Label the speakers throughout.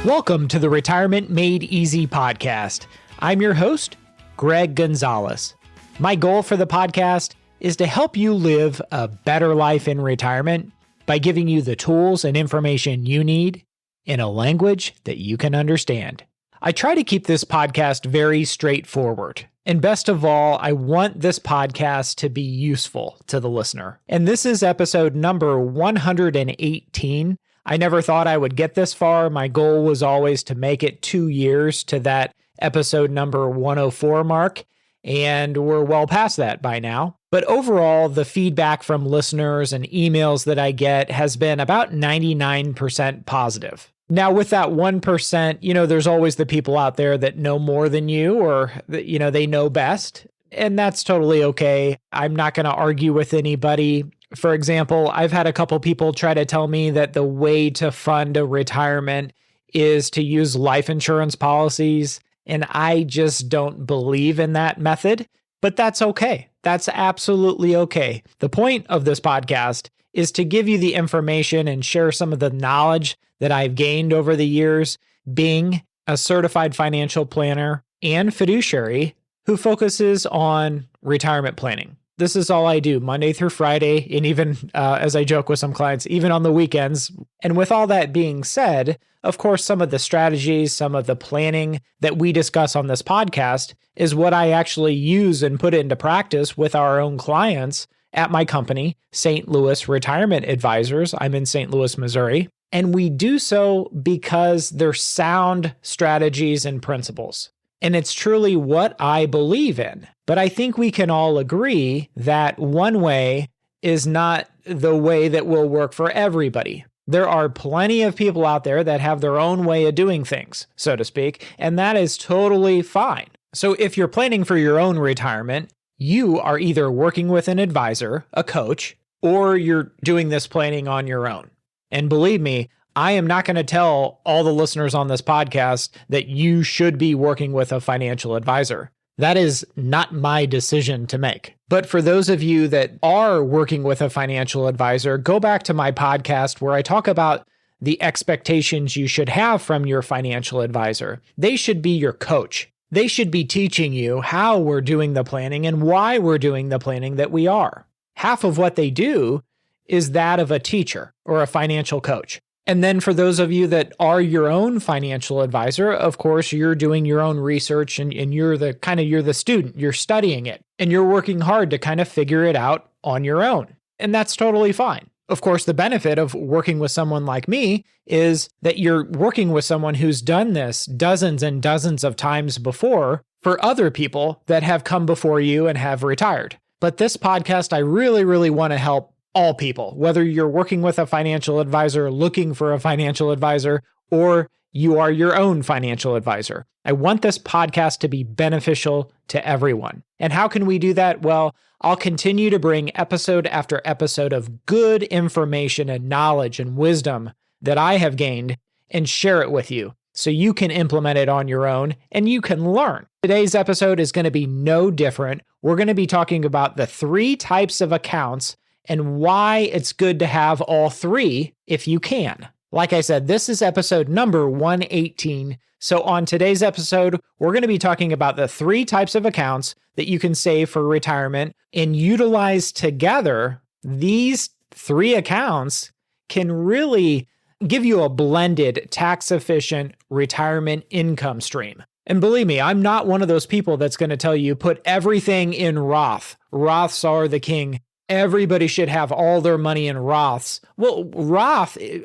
Speaker 1: Welcome to the Retirement Made Easy podcast. I'm your host, Greg Gonzalez. My goal for the podcast is to help you live a better life in retirement by giving you the tools and information you need in a language that you can understand. I try to keep this podcast very straightforward. And best of all, I want this podcast to be useful to the listener. And this is episode number 118. I never thought I would get this far. My goal was always to make it 2 years to that episode number 104 mark, and we're well past that by now. But overall, the feedback from listeners and emails that I get has been about 99% positive. Now, with that 1%, there's always the people out there that know more than you, or, they know best, and that's totally okay. I'm not going to argue with anybody. For example, I've had a couple people try to tell me that the way to fund a retirement is to use life insurance policies, and I just don't believe in that method, but that's okay. That's absolutely okay. The point of this podcast is to give you the information and share some of the knowledge that I've gained over the years being a certified financial planner and fiduciary who focuses on retirement planning. This is all I do Monday through Friday, and even as I joke with some clients, even on the weekends. And with all that being said, of course, some of the strategies, some of the planning that we discuss on this podcast is what I actually use and put into practice with our own clients at my company, St. Louis Retirement Advisors. I'm in St. Louis, Missouri. And we do so because they're sound strategies and principles. And it's truly what I believe in. But I think we can all agree that one way is not the way that will work for everybody. There are plenty of people out there that have their own way of doing things, so to speak, and that is totally fine. So if you're planning for your own retirement, you are either working with an advisor, a coach, or you're doing this planning on your own. And believe me, I am not going to tell all the listeners on this podcast that you should be working with a financial advisor. That is not my decision to make. But for those of you that are working with a financial advisor, go back to my podcast where I talk about the expectations you should have from your financial advisor. They should be your coach. They should be teaching you how we're doing the planning and why we're doing the planning that we are. Half of what they do is that of a teacher or a financial coach. And then for those of you that are your own financial advisor, of course, you're doing your own research and you're the student, you're studying it and you're working hard to kind of figure it out on your own. And that's totally fine. Of course, the benefit of working with someone like me is that you're working with someone who's done this dozens and dozens of times before for other people that have come before you and have retired. But this podcast, I really, really want to help all people, whether you're working with a financial advisor, looking for a financial advisor, or you are your own financial advisor. I want this podcast to be beneficial to everyone. And how can we do that? Well, I'll continue to bring episode after episode of good information and knowledge and wisdom that I have gained and share it with you so you can implement it on your own and you can learn. Today's episode is going to be no different. We're going to be talking about the 3 types of accounts and why it's good to have all 3 if you can. Like I said, this is episode number 118. So on today's episode, we're going to be talking about the 3 types of accounts that you can save for retirement and utilize together. These 3 accounts can really give you a blended, tax-efficient retirement income stream. And believe me, I'm not one of those people that's going to tell you put everything in Roth. Roths are the king. Everybody should have all their money in Roths. Well,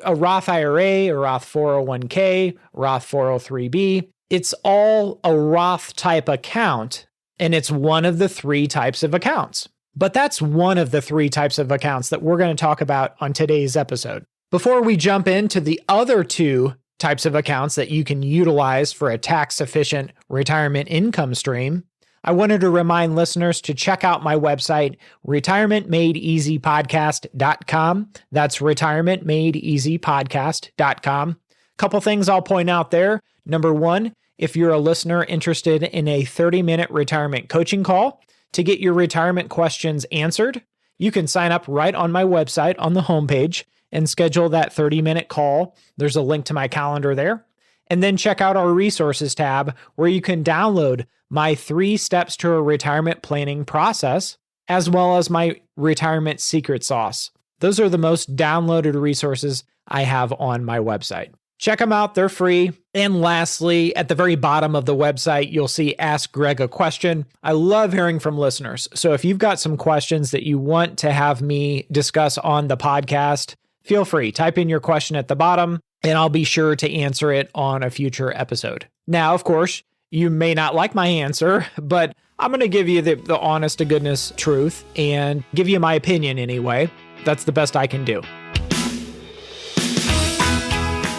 Speaker 1: a Roth IRA, a Roth 401k, Roth 403b, it's all a Roth type account, and it's one of the 3 types of accounts. But that's one of the 3 types of accounts that we're going to talk about on today's episode. Before we jump into the other 2 types of accounts that you can utilize for a tax-efficient retirement income stream, I wanted to remind listeners to check out my website, retirementmadeeasypodcast.com. That's retirementmadeeasypodcast.com. Couple things I'll point out there. Number 1, if you're a listener interested in a 30-minute retirement coaching call to get your retirement questions answered, you can sign up right on my website on the homepage and schedule that 30-minute call. There's a link to my calendar there. And then check out our resources tab where you can download my 3 steps to a retirement planning process, as well as my retirement secret sauce. Those are the most downloaded resources I have on my website. Check them out, they're free. And lastly, at the very bottom of the website, you'll see Ask Greg a Question. I love hearing from listeners. So if you've got some questions that you want to have me discuss on the podcast, feel free, type in your question at the bottom, and I'll be sure to answer it on a future episode. Now, of course, you may not like my answer, but I'm going to give you the honest to goodness truth and give you my opinion anyway. That's the best I can do.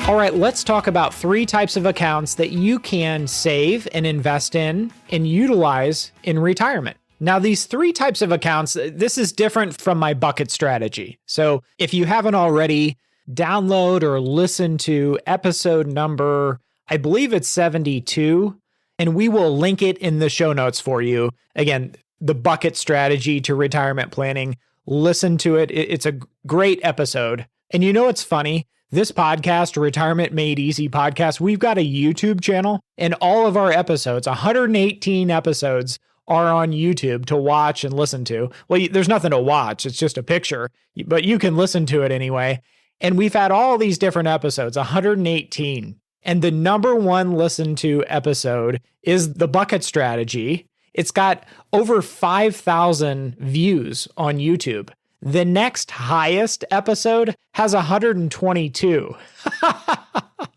Speaker 1: All right, let's talk about 3 types of accounts that you can save and invest in and utilize in retirement. Now, these 3 types of accounts, this is different from my bucket strategy. So if you haven't already, download or listen to episode number, I believe it's 72, and we will link it in the show notes for you. Again, the bucket strategy to retirement planning. Listen to it. It's a great episode. And you know what's funny? This podcast, Retirement Made Easy podcast, we've got a YouTube channel, and all of our episodes, 118 episodes, are on YouTube to watch and listen to. Well, there's nothing to watch. It's just a picture, but you can listen to it anyway. And we've had all these different episodes, 118. And the number 1 listened to episode is the bucket strategy. It's got over 5,000 views on YouTube. The next highest episode has 122.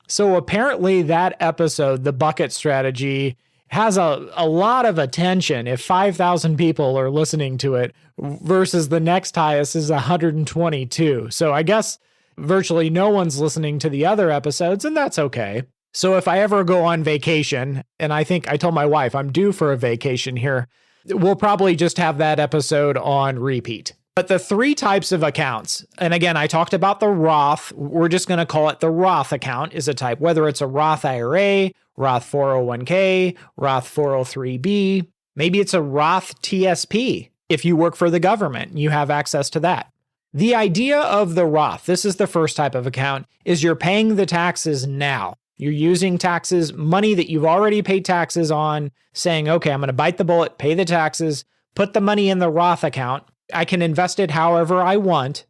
Speaker 1: So apparently that episode, the bucket strategy, has a lot of attention if 5,000 people are listening to it versus the next highest is 122. So I guess virtually no one's listening to the other episodes, and that's okay. So if I ever go on vacation, and I think I told my wife I'm due for a vacation here, we'll probably just have that episode on repeat. But the 3 types of accounts, and again, I talked about the Roth, we're just going to call it the Roth account is a type, whether it's a Roth IRA, Roth 401k, Roth 403b, maybe it's a Roth TSP. If you work for the government, you have access to that. The idea of the Roth, this is the first type of account, is you're paying the taxes now. You're using taxes, money that you've already paid taxes on, saying, okay, I'm going to bite the bullet, pay the taxes, put the money in the Roth account. I can invest it however I want,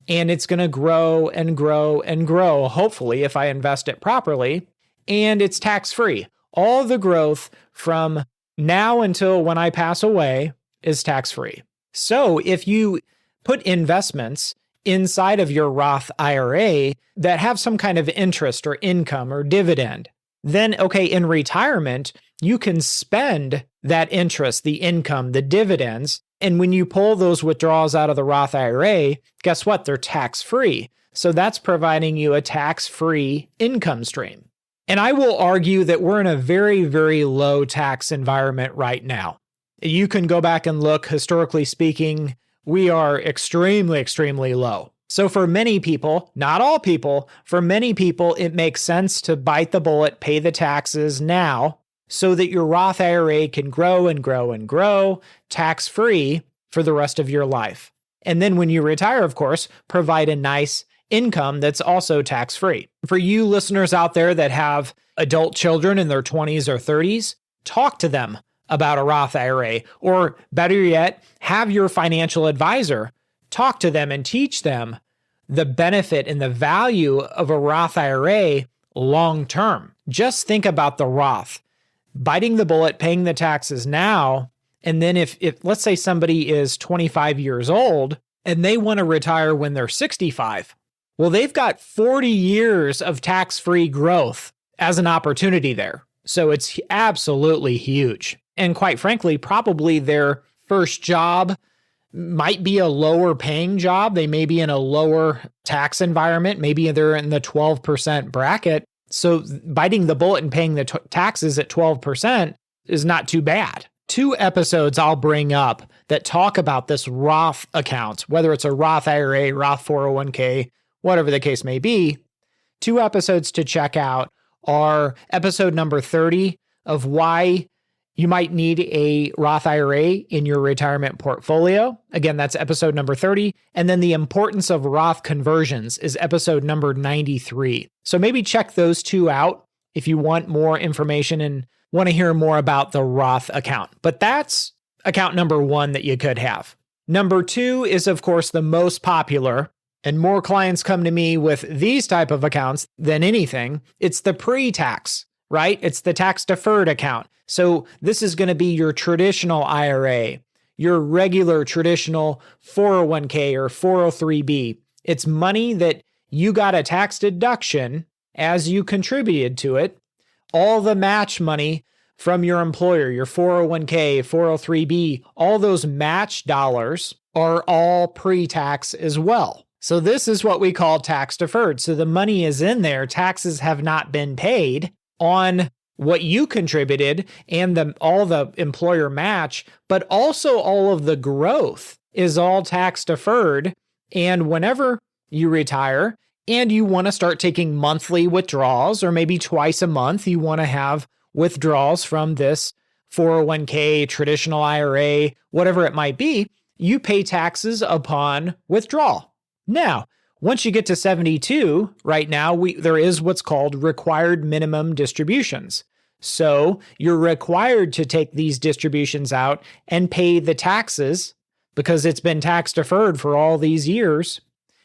Speaker 1: and it's going to grow and grow and grow, hopefully, if I invest it properly, and it's tax-free. All the growth from now until when I pass away is tax-free. So if you put investments inside of your Roth IRA that have some kind of interest or income or dividend, then, okay, in retirement, you can spend that interest, the income, the dividends. And when you pull those withdrawals out of the Roth IRA, guess what? They're tax-free. So that's providing you a tax-free income stream. And I will argue that we're in a very, very low tax environment right now. You can go back and look, historically speaking, we are extremely, extremely low. So for many people, not all people, for many people, it makes sense to bite the bullet, pay the taxes now, so that your Roth IRA can grow and grow and grow tax-free for the rest of your life. And then when you retire, of course, provide a nice income that's also tax-free. For you listeners out there that have adult children in their 20s or 30s, talk to them about a Roth IRA, or better yet, have your financial advisor talk to them and teach them the benefit and the value of a Roth IRA long-term. Just think about the Roth. Biting the bullet, paying the taxes now, and then if let's say somebody is 25 years old and they want to retire when they're 65, well, they've got 40 years of tax-free growth as an opportunity there. So it's absolutely huge. And quite frankly, probably their first job might be a lower paying job. They may be in a lower tax environment. Maybe they're in the 12% bracket. So biting the bullet and paying the taxes at 12% is not too bad. 2 episodes I'll bring up that talk about this Roth account, whether it's a Roth IRA, Roth 401k, whatever the case may be. 2 episodes to check out are episode number 30 of why you might need a Roth IRA in your retirement portfolio. Again, that's episode number 30. And then the importance of Roth conversions is episode number 93. So maybe check those 2 out. if you want more information and want to hear more about the Roth account. But that's account number one that you could have. Number two is, of course, the most popular, and more clients come to me with these type of accounts than anything. It's the pre-tax, right? It's the tax deferred account. So this is going to be your traditional IRA, your regular traditional 401k or 403b. It's money that you got a tax deduction as you contributed to it. All the match money from your employer, your 401k, 403b, all those match dollars are all pre-tax as well. So this is what we call tax deferred. So the money is in there. Taxes have not been paid on what you contributed and all the employer match, but also all of the growth is all tax deferred. And whenever you retire and you want to start taking monthly withdrawals, or maybe twice a month, you want to have withdrawals from this 401k, traditional IRA, whatever it might be, you pay taxes upon withdrawal. Now, once you get to 72, right now, there is what's called required minimum distributions. So you're required to take these distributions out and pay the taxes because it's been tax deferred for all these years.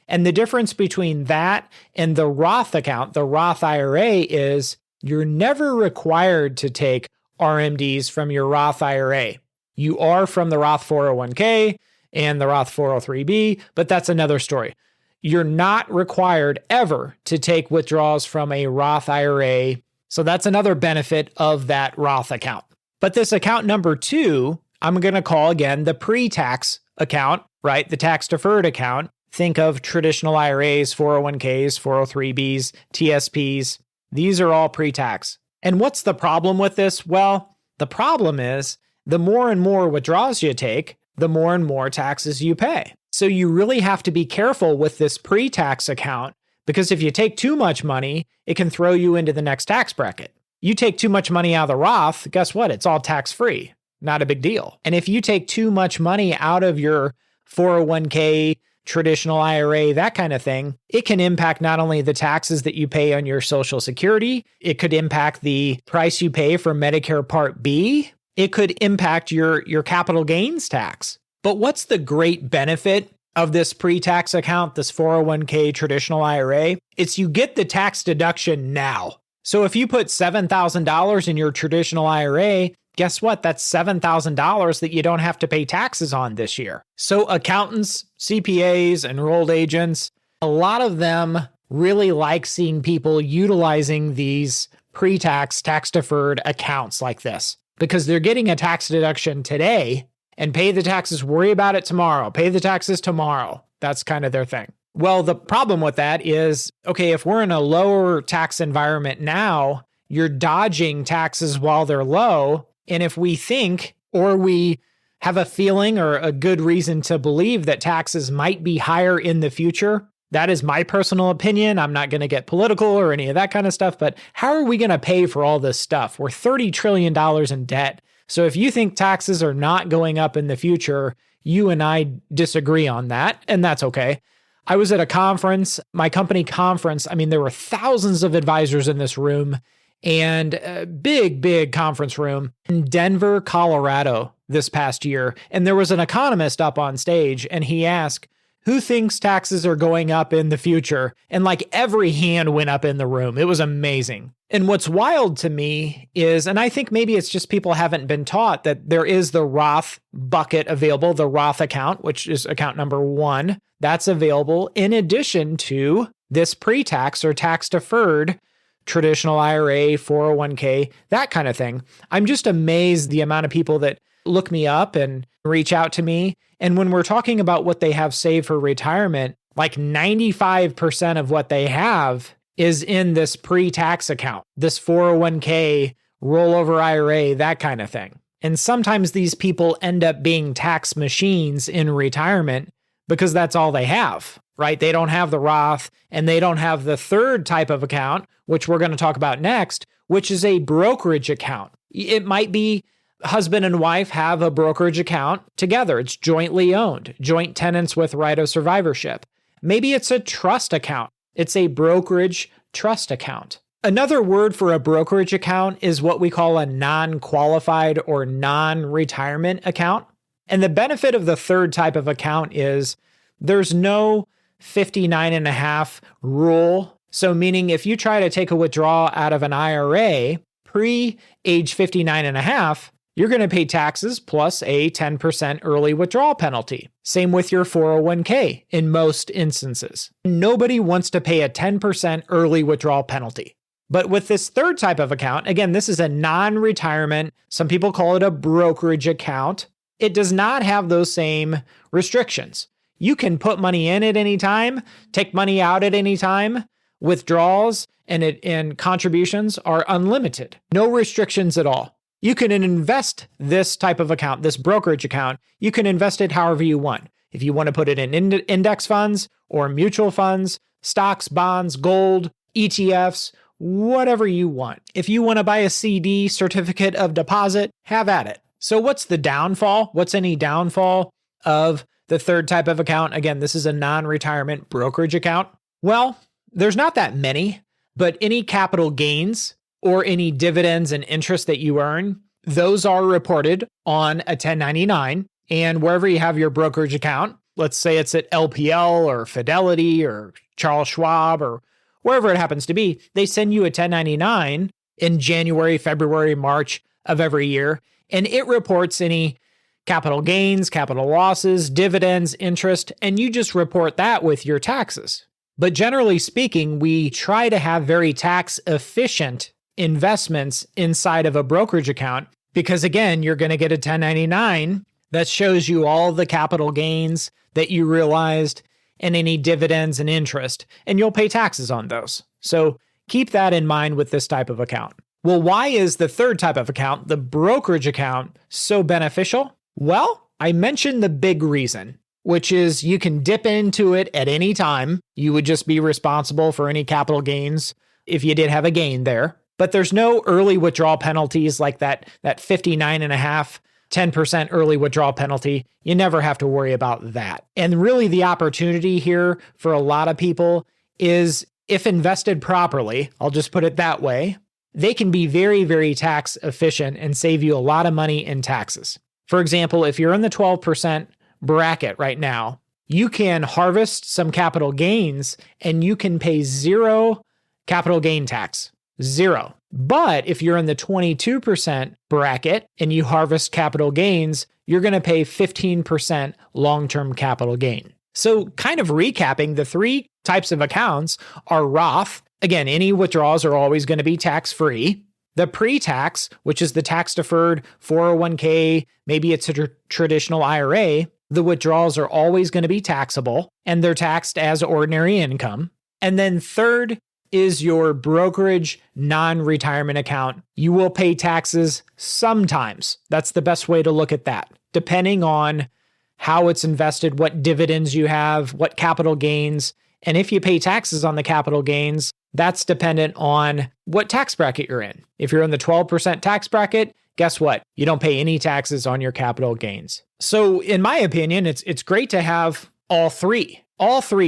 Speaker 1: And the difference between that and the Roth account, the Roth IRA, is you're never required to take RMDs from your Roth IRA. You are from the Roth 401k and the Roth 403b, but that's another story. You're not required ever to take withdrawals from a Roth IRA. So that's another benefit of that Roth account. But this account number two, I'm going to call again the pre-tax account, right? The tax deferred account. Think of traditional IRAs, 401ks, 403bs, TSPs. These are all pre-tax. And what's the problem with this? Well, the problem is the more and more withdrawals you take, the more and more taxes you pay. So you really have to be careful with this pre-tax account, because if you take too much money, it can throw you into the next tax bracket. You take too much money out of the Roth, guess what? It's all tax-free. Not a big deal. And if you take too much money out of your 401k, traditional IRA, that kind of thing, it can impact not only the taxes that you pay on your Social Security, it could impact the price you pay for Medicare Part B, it could impact your capital gains tax. But what's the great benefit of this pre-tax account, this 401k traditional IRA? It's you get the tax deduction now. So if you put $7,000 in your traditional IRA, guess what? That's $7,000 that you don't have to pay taxes on this year. So accountants, CPAs, enrolled agents, a lot of them really like seeing people utilizing these pre-tax, tax-deferred accounts like this because they're getting a tax deduction today and pay the taxes, worry about it tomorrow, pay the taxes tomorrow. That's kind of their thing. Well, the problem with that is, okay, if we're in a lower tax environment now, you're dodging taxes while they're low. And if we think, or we have a feeling or a good reason to believe that taxes might be higher in the future, that is my personal opinion. I'm not going to get political or any of that kind of stuff, but how are we going to pay for all this stuff? We're $30 trillion in debt. So if you think taxes are not going up in the future, you and I disagree on that, and that's okay. I was at a conference, my company conference. I mean, there were thousands of advisors in this room, and a big conference room in Denver, Colorado this past year. And there was an economist up on stage, and he asked, who thinks taxes are going up in the future? And like every hand went up in the room. It was amazing. And what's wild to me is, and I think maybe it's just people haven't been taught that there is the Roth bucket available, the Roth account, which is account number one. That's available in addition to this pre-tax or tax deferred traditional IRA, 401k, that kind of thing. I'm just amazed the amount of people that look me up and reach out to me. And when we're talking about what they have saved for retirement, like 95% of what they have is in this pre-tax account, this 401k, rollover IRA, that kind of thing. And sometimes these people end up being tax machines in retirement because that's all they have, right? They don't have the Roth, and they don't have the third type of account, which we're going to talk about next, which is a brokerage account. It might be husband and wife have a brokerage account together. It's jointly owned, joint tenants with right of survivorship. Maybe it's a trust account. It's a brokerage trust account. Another word for a brokerage account is what we call a non-qualified or non-retirement account. And the benefit of the third type of account is there's no 59.5 rule. So meaning if you try to take a withdrawal out of an IRA pre-age 59.5, you're going to pay taxes plus a 10% early withdrawal penalty. Same with your 401k in most instances. Nobody wants to pay a 10% early withdrawal penalty. But with this third type of account, again, this is a non-retirement, some people call it a brokerage account. It does not have those same restrictions. You can put money in at any time, take money out at any time. Withdrawals and contributions are unlimited. No restrictions at all. You can invest this type of account, this brokerage account, you can invest it however you want. If you want to put it in index funds or mutual funds, stocks, bonds, gold, ETFs, whatever you want. If you want to buy a CD, certificate of deposit, have at it. So what's the downfall? What's any downfall of the third type of account? Again, this is a non-retirement brokerage account. Well, there's not that many, but any capital gains or any dividends and interest that you earn, those are reported on a 1099. And wherever you have your brokerage account, let's say it's at LPL or Fidelity or Charles Schwab or wherever it happens to be, they send you a 1099 in January, February, March of every year, and it reports any capital gains, capital losses, dividends, interest, and you just report that with your taxes. But generally speaking, we try to have very tax efficient investments inside of a brokerage account because, again, you're going to get a 1099 that shows you all the capital gains that you realized and any dividends and interest, and you'll pay taxes on those. So keep that in mind with this type of account. Well, why is the third type of account, the brokerage account, so beneficial? Well, I mentioned the big reason, which is you can dip into it at any time. You would just be responsible for any capital gains if you did have a gain there. But there's no early withdrawal penalties like that 59.5, 10% early withdrawal penalty. You never have to worry about that. And really the opportunity here for a lot of people is if invested properly, I'll just put it that way, they can be very, very tax efficient and save you a lot of money in taxes. For example, if you're in the 12% bracket right now, you can harvest some capital gains and you can pay zero capital gain tax. Zero. But if you're in the 22% bracket and you harvest capital gains, you're going to pay 15% long-term capital gain. So kind of recapping, the three types of accounts are Roth. Again, any withdrawals are always going to be tax-free. The pre-tax, which is the tax-deferred 401k, maybe it's a traditional IRA, the withdrawals are always going to be taxable and they're taxed as ordinary income. And then third is your brokerage non-retirement account. You will pay taxes sometimes. That's the best way to look at that, depending on how it's invested, what dividends you have, what capital gains. And if you pay taxes on the capital gains, that's dependent on what tax bracket you're in. If you're in the 12% tax bracket, guess what? You don't pay any taxes on your capital gains. So in my opinion, it's great to have all three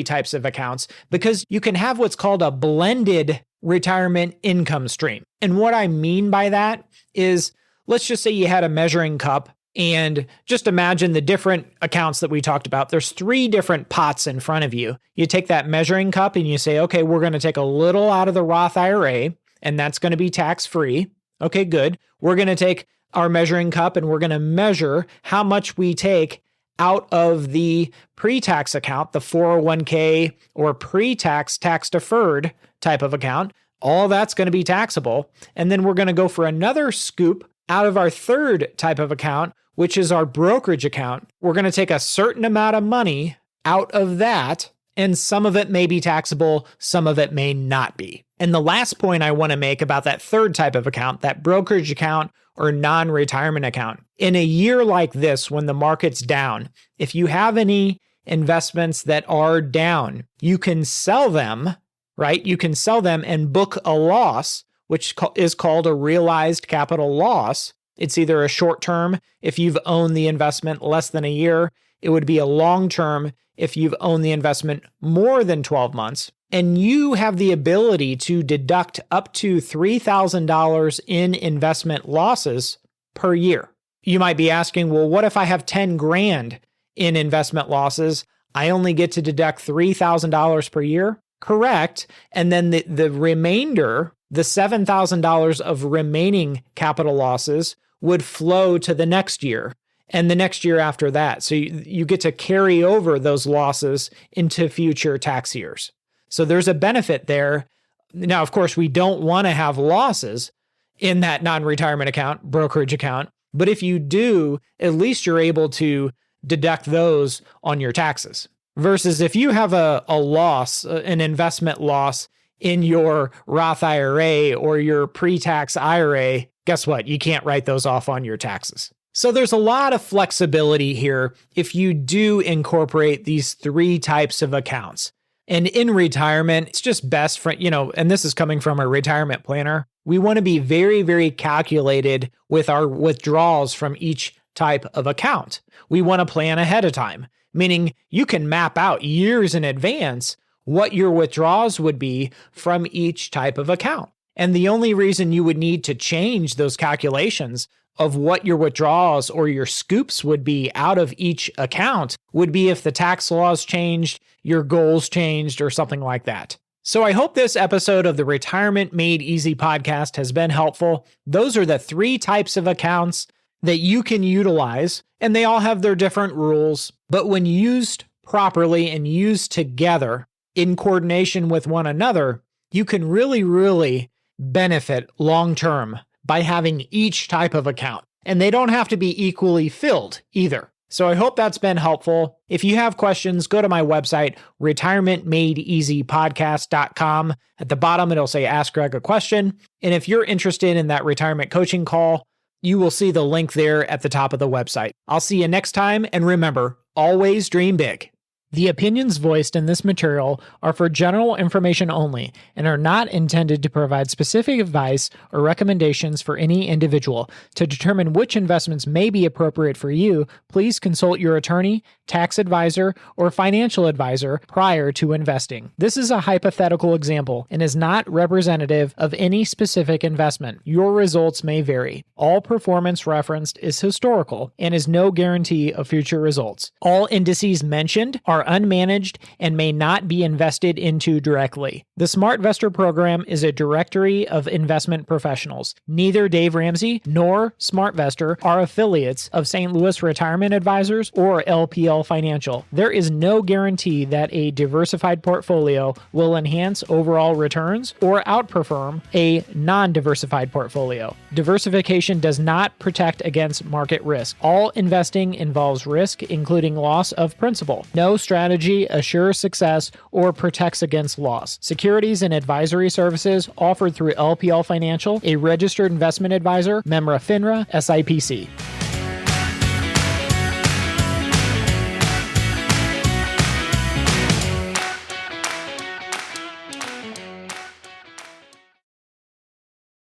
Speaker 1: types of accounts because you can have what's called a blended retirement income stream. And what I mean by that is, let's just say you had a measuring cup and just imagine the different accounts that we talked about. There's 3 different pots in front of you. You take that measuring cup and you say, okay, we're going to take a little out of the Roth IRA and that's going to be tax-free. Okay, good. We're going to take our measuring cup and we're going to measure how much we take out of the pre-tax account, the 401k or pre-tax tax-deferred type of account. All that's going to be taxable. And then we're going to go for another scoop out of our third type of account, which is our brokerage account. We're going to take a certain amount of money out of that, and some of it may be taxable, some of it may not be. And the last point I want to make about that third type of account, that brokerage account or non-retirement account, in a year like this, when the market's down, if you have any investments that are down, you can sell them, right? You can sell them and book a loss, which is called a realized capital loss. It's either a short term if you've owned the investment less than a year. It would be a long-term if you've owned the investment more than 12 months. And you have the ability to deduct up to $3,000 in investment losses per year. You might be asking, well, what if I have 10 grand in investment losses? I only get to deduct $3,000 per year? Correct. And then the remainder, the $7,000 of remaining capital losses would flow to the next year and the next year after that. So you get to carry over those losses into future tax years. So there's a benefit there. Now, of course, we don't want to have losses in that non-retirement account, brokerage account. But if you do, at least you're able to deduct those on your taxes. Versus if you have a loss, an investment loss in your Roth IRA or your pre-tax IRA, guess what? You can't write those off on your taxes. So there's a lot of flexibility here if you do incorporate these three types of accounts. And in retirement, it's just best for, and this is coming from a retirement planner, we want to be very, very calculated with our withdrawals from each type of account. We want to plan ahead of time, meaning you can map out years in advance what your withdrawals would be from each type of account. And the only reason you would need to change those calculations of what your withdrawals or your scoops would be out of each account would be if the tax laws changed, your goals changed, or something like that. So I hope this episode of the Retirement Made Easy podcast has been helpful. Those are the three types of accounts that you can utilize, and they all have their different rules. But when used properly and used together in coordination with one another, you can really, really benefit long-term by having each type of account. And they don't have to be equally filled either. So I hope that's been helpful. If you have questions, go to my website, retirementmadeeasypodcast.com. At the bottom, it'll say Ask Greg a Question. And if you're interested in that retirement coaching call, you will see the link there at the top of the website. I'll see you next time. And remember, always dream big. The opinions voiced in this material are for general information only and are not intended to provide specific advice or recommendations for any individual. To determine which investments may be appropriate for you, please consult your attorney, tax advisor, or financial advisor prior to investing. This is a hypothetical example and is not representative of any specific investment. Your results may vary. All performance referenced is historical and is no guarantee of future results. All indices mentioned are unmanaged and may not be invested into directly. The SmartVestor program is a directory of investment professionals. Neither Dave Ramsey nor SmartVestor are affiliates of St. Louis Retirement Advisors or LPL Financial. There is no guarantee that a diversified portfolio will enhance overall returns or outperform a non-diversified portfolio. Diversification does not protect against market risk. All investing involves risk, including loss of principal. No strategy assures success or protects against loss. Securities and advisory services offered through LPL Financial, a registered investment advisor, member FINRA, SIPC.